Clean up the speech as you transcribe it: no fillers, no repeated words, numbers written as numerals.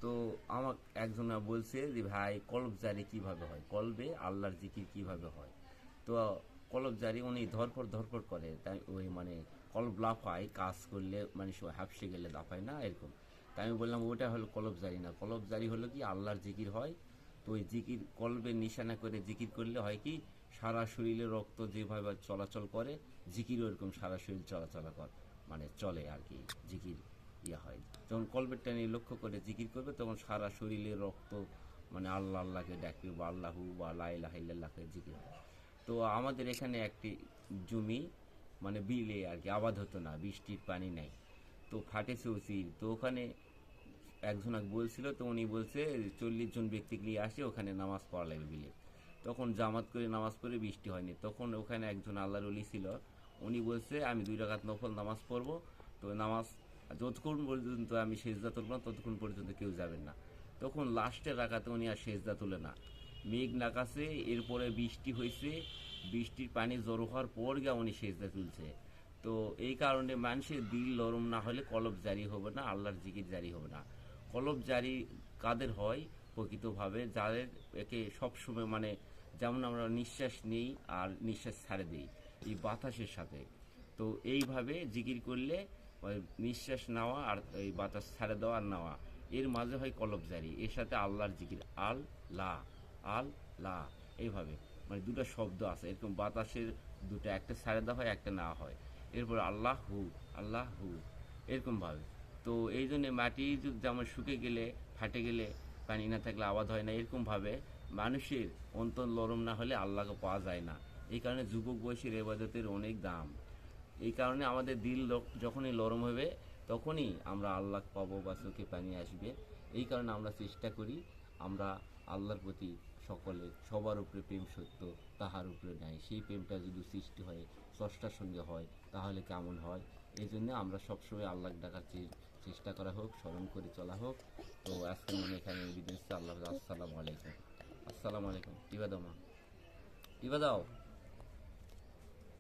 তো আমার একজনা বলছে যে ভাই কলব জারি কিভাবে হয়, কলবে আল্লাহর জিকির কিভাবে হয়। তো কলব জারি উনি ধরপড় করে, তাই ওই মানে কলব লাফায় কাজ করলে মানে হাফসে গেলে লাফায় না এরকম। তাই আমি বললাম ওটা হলো কলব জারি না, কলব জারি হলো কি আল্লাহর জিকির হয়। তো ওই জিকির কলবের নিশানা করে জিকির করলে হয় কি সারা শরীরে রক্ত যেভাবে চলাচল করে জিকির ওরকম সারা শরীর চলাচল করে, মানে চলে আর কি জিকির হয়। যখন কলবের টানে লক্ষ্য করে জিকির করবে তখন সারা শরীরে রক্ত মানে আল্লাহ আল্লাহকে ডাকবে বা আল্লাহু বা লা ইলাহা ইল্লাল্লাহকে জিকির হয়। তো আমাদের এখানে একটি জমি মানে বিলে আর কি আবাদ হতো না, বৃষ্টির পানি নাই, তো ফাটেছে উচিত। তো ওখানে একজন বলছিল, তো উনি বলছে 40 জন ব্যক্তিকে নিয়ে আসে ওখানে নামাজ পড়া লাগবে বিলে। তখন জামাত করে নামাজ পড়ে বৃষ্টি হয়নি, তখন ওখানে একজন আল্লাহর ওলি ছিল, উনি বলছে আমি 2 রাকাত নফল নামাজ পড়বো। তো নামাজ যতক্ষণ পর্যন্ত আমি সেজদা তুলব না ততক্ষণ পর্যন্ত কেউ যাবেন না। তখন লাস্টের রাকাতে উনি আর সেজদা তুলে না, মেঘ নাকাছে, এরপরে বৃষ্টি হয়েছে, বৃষ্টির পানি জড়ো হওয়ার পর গিয়ে উনি সেজদা তুলছে। তো এই কারণে মানুষের দিল নরম না হলে কলব জারি হবে না, আল্লাহর জিকির জারি হবে না। কলব জারি কাদের হয় প্রকৃতভাবে, যাদের একে সবসময় মানে যেমন আমরা নিঃশ্বাস নেই আর নিঃশ্বাস ছাড়ে দিই এই বাতাসের সাথে, তো এইভাবে জিকির করলে ওই নিঃশ্বাস নেওয়া আর এই বাতাস ছাড়ে দেওয়া আর নেওয়া এর মাঝে হয় কলব জারি, এর সাথে আল্লাহর জিকির আল লা আল লা, এইভাবে মানে দুটো শব্দ আছে এরকম বাতাসের দুটো, একটা ছাড়ে দেওয়া হয় একটা নেওয়া হয়, এরপর আল্লাহ হু এরকমভাবে। তো এই জন্যে মাটি যেমন শুকে গেলে ফাটে গেলে পানি না থাকলে আবাদ হয় না, এরকমভাবে মানুষের অন্তর নরম না হলে আল্লাহকে পাওয়া যায় না। এই কারণে যুবক বয়সের এবাদতের অনেক দাম। এই কারণে আমাদের দিল যখনই নরম হবে তখনই আমরা আল্লাহ পাবো বা চোখে পানি আসবে। এই কারণে আমরা চেষ্টা করি আমরা আল্লাহর প্রতি সকলে সবার উপরে প্রেম সত্য তাহার উপরে নাই, সেই প্রেমটা যদি সৃষ্টি হয় স্রষ্টার সঙ্গে হয় তাহলে কেমন হয়। এই জন্য আমরা সবসময় আল্লাহ ডাকার চেষ্টা করা হোক, স্মরণ করে চলা হোক। তো আজকের মনে এখানে বিদেশ আল্লাহ। আসসালামু আলাইকুম। আসসালামু আলাইকুম। টিবা দাও মা, টিবা দাও।